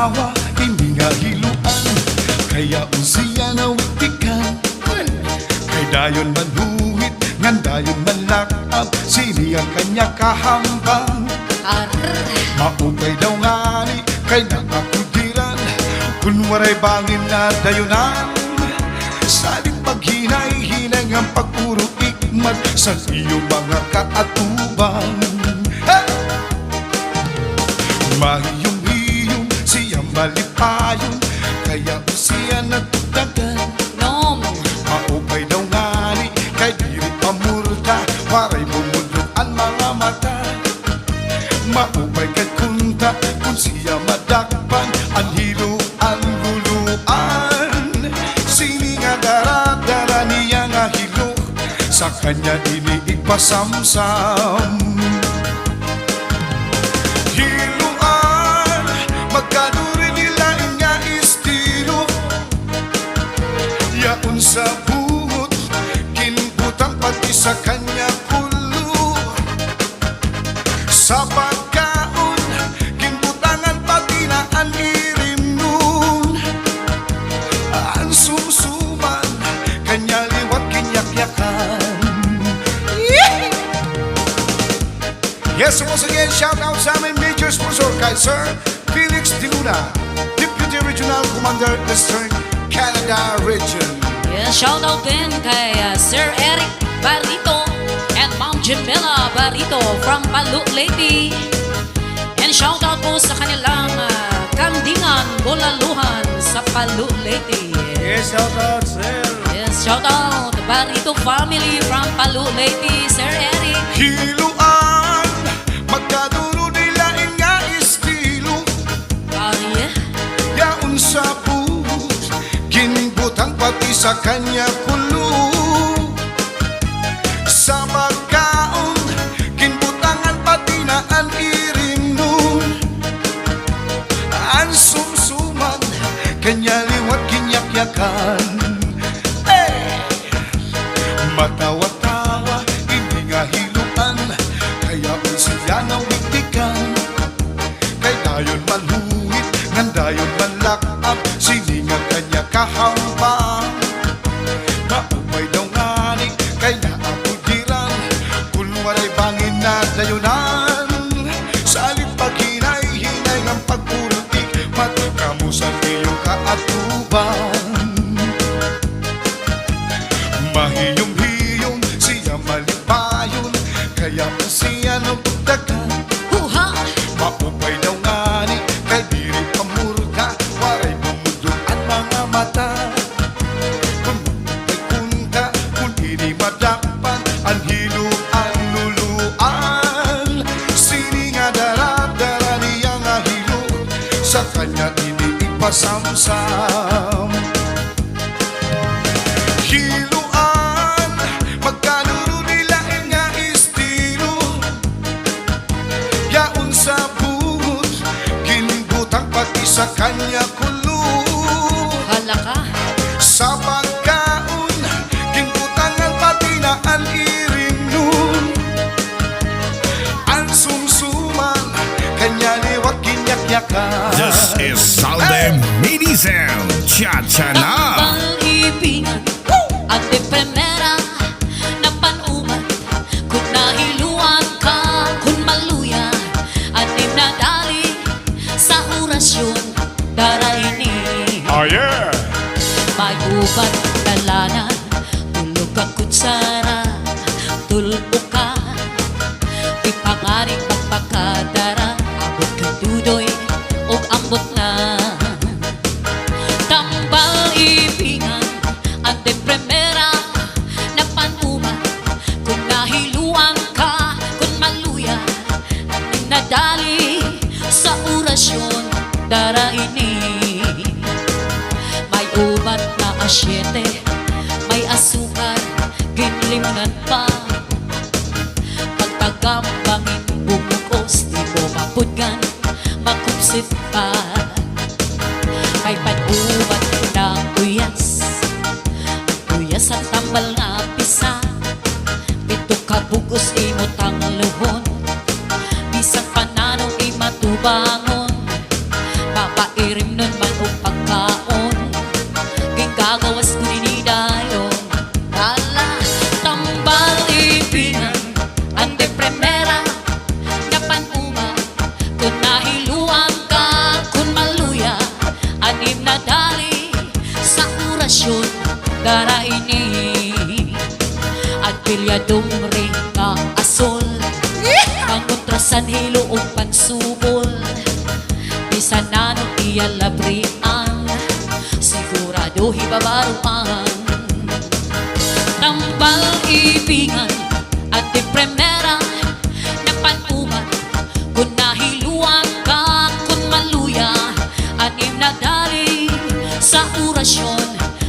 tawa, hindi nga hiluan. Kaya siya nawitikan. Kay dayon manuhit, ngan dayon manlakab, sini ang kanya kahambang. Maupay daw ngani, kay nakakudiran, kun waray bangin na dayunan. Saling paghinay-hinay ang pagpuro ikmat sa iyong mga kaatubang. Mahiyong-hiyong siya malipayon, kaya siya nagdagan. Maupay daw ngani, kay diri pamurda, waray bumulog ang mga mata. Maupay kay kunta, kung siya madakpan, ang hilo ang luluan. Sini nga dara-dara niya nga hilo, sa kanya iniigpasamsam. Hiluan, magkanuri nila nga estilo. Yaon sa buhot, kinbutang pati sa kanya kulo. Sa pagkaon, kinbutangan pati na ang irim nun. Ang sumsuman, kanya liwat kinyak-yakan. Yes, once again, shout out sa aming major sponsor kay Sir Felix Diluna, Deputy Regional Commander, Eastern Canada Region. Yes, shout out din kay Sir Eric Barrito and Ma'am Jamila Barrito from Palu, Leyte. And shout out po sa kanilang kandingan, bolaluhan sa Palu, Leyte. Yes, shout out, sir. Yes, shout out Barrito family from Palu, Leyte, Sir Eric. Hiluan, magkaduro nila nga estilo. Yeah. Yaon sa buhos, kinbutang pati sa kanya kulo. Sa pagkaon, kinbutangan pati na ang iring nun. Ang sumsuman, kanya liwat kinyak-yakan. Matawa-tawa, hindi nga hiluan, kaya siya nawitikan. Kay dayon manhuhit, ngan dayon manlakab, sini nga kanya kahambang. Maupay daw ngani, kay naapudiran, kung waray bangin na dayunan. Sa alip paghinay-hinay ng pagpulutik, matikamusan iyong kaatuban. Mahiyong-hiyong siya malipayon, kaya siya nagdagan. Maupay daw ngani, kay diri pamurda, waray bumudog ang mga mata. Kung may kunta, kung hindi madakpan, ang hilo ang luluan. Sini nga dara-dara niya nga hilo, sa kanya iniipasamsam. Hiluan, magkanuro nila nga estilo. Yaon sa buhos, kinbutang pati sa kanya kulo. Halaka. Sa pagkaon, kinbutangan pati na ang iring nun. Ang sumsuman, kanya liwat kinyak-yakan. This is Salde Mini Sound Cha-cha na. Pag-ibingan at di primera na panumat, kung nahiluan ka, kung maluya at nadali sa orasyon daraini. Oh yeah! May ubat na lanan, tulog ka kutsara, tulog ka, ipangaring pagpakadara, abot ka dudoy o ambot na. Tambal ibingan at di primera na panumat, kung nahiluan ka, kung maluya at nadali sa orasyon daraini. May ubat na asyete, may asukar, ginlimunan pa. Pagtagambangin bumukos, di mo mapudgan, makupsit pa. Kay pag-ubat ng uyas, uyas ang tambal nga pisa. Pito ka bugos imutang luhon, bisang pananong imatubangon. Papairim dara ini at pilyadong ring nga asol ang kontrasan hiluong pansubol bisan nano iya labrian sigurado hibabaruan tambal ibingan at di primera na panuman kung nahiluan ka kung maluya anim na dali sa orasyon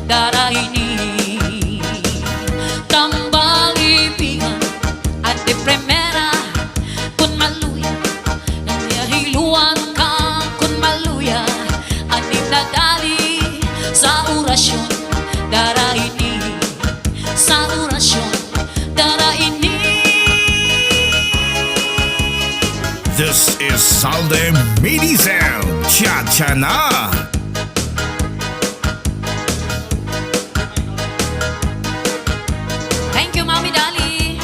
darahini tambal ibingan at di primera kung maluya nahiluan ka kung maluya anim na dali sa orasyon darahini sa orasyon darahini. This is Salde Medley Cha-cha na. Thank you, Mami Dali.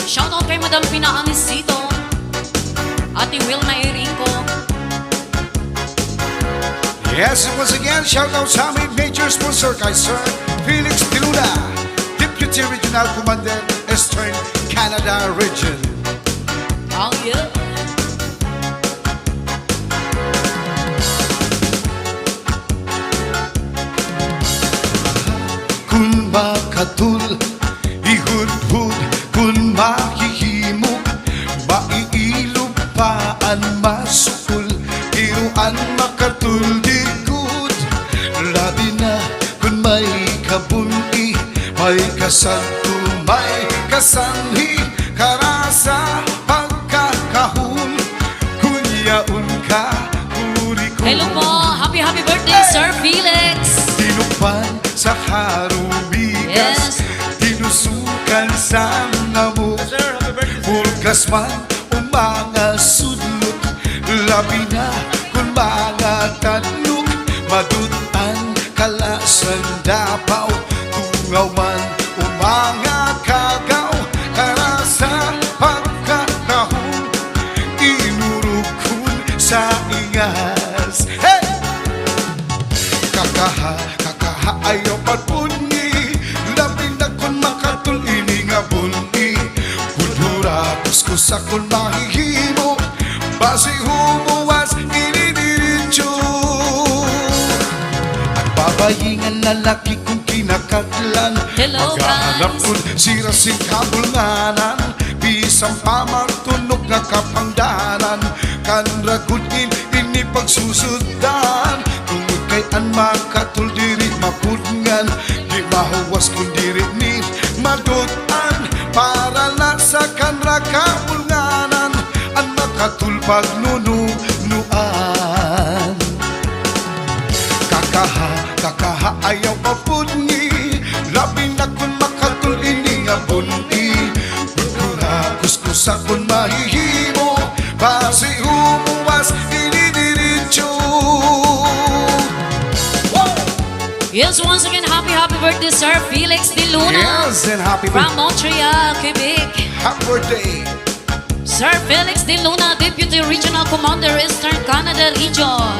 Shoutout kay Madam Pina Anisito, Ate Wilma Irinco. Yes, once again, shout out sa aming major sponsor kay Sir Felix Diluna, Deputy Regional Commander, Eastern Canada Region. Oh, yeah. Kun makatul, ihudhud, kun mahihimok, maiilupaan masukul, iruan makatul digud, labi na kun may kabunti, may kasanto, may kasanhi, karasa, pagkakahul, kunyaun ka, uri ko. Hello po. Happy birthday, Sir Felix. Tinupan sa harubigas, Yes. tinusukan sa ngamuk, pulgas man o mga sudlot, labi na kung mga tanok, madutan kalasan dapaw, tungaw man o mga kagaw, karasa pagkakahon, inurukun sa ingas. Hey! Kakaha ayaw patpungi, labi na kung makatul ini nga bungi, kultura kuskus akong mahihimo, basi humuwas inidiritso. At babayingan lalaki kong kinakatlan, Hello, maghahanap guys. kung sirasing kabulnganan, bisang pamartunog nga kapangdanan, kanragudin ini pagsusudan, tungod kay an makatul diri mapudngan, di mahuwas kung diri ni madutan, para na sa kanra kabulnganan, an makatul pagnunuan. Kakaha ayaw papudngi, labi na kung makatul ini nga bunti, kultura kuskus akong mahihimo, basi humuwas inidiritso. Yes, once again, happy birthday, Sir Felix de Luna. Yes, and happy From Montreal, Quebec. birthday. Sir Felix de Luna, Deputy Regional Commander, Eastern Canada Region.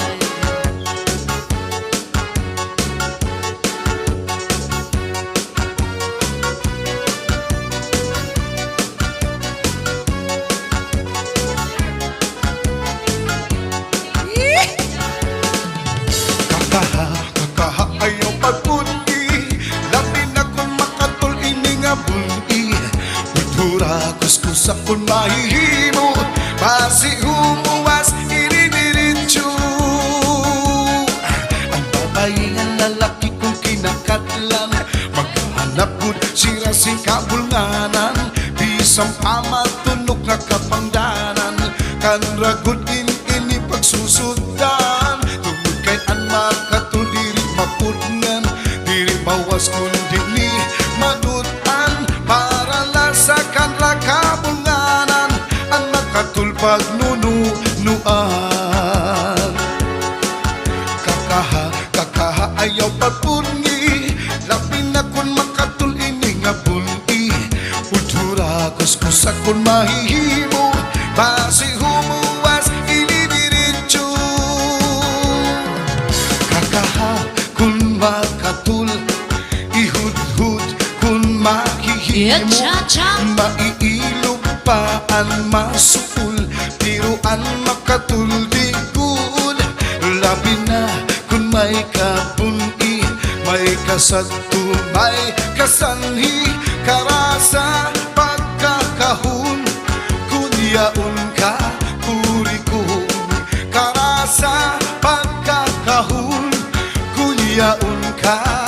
Kakaha ayaw pagpunti, labi na kung makatul ini nga bunti, kultura kuskus akong mahihimo, basi humuwas inidiritso. Ang babayingan lalaki kong kinakatlan, maghanap kung sirasing kabulnganan, bisang pamatunog nga kapangdanan, kanragudin ini pagsusudan, tungod kay an makatul diri mapudngan, diri mawas kundi ni madutan, para lang sa kanra kabulnganan, an makatul pagnunuan. Kakaha ayaw pagpungi, labi na kung makatul ini nga bunti, kultura kuskus akong mahihimo, Cha-cha. Maiilog paan masuul, tiruan makatuldigul. Labi na kung may kapuni, may kasagto, may kasanhi. Karasa pagkakahun, kunyaon ka kurikun. Karasa pagkakahun, kunyaon ka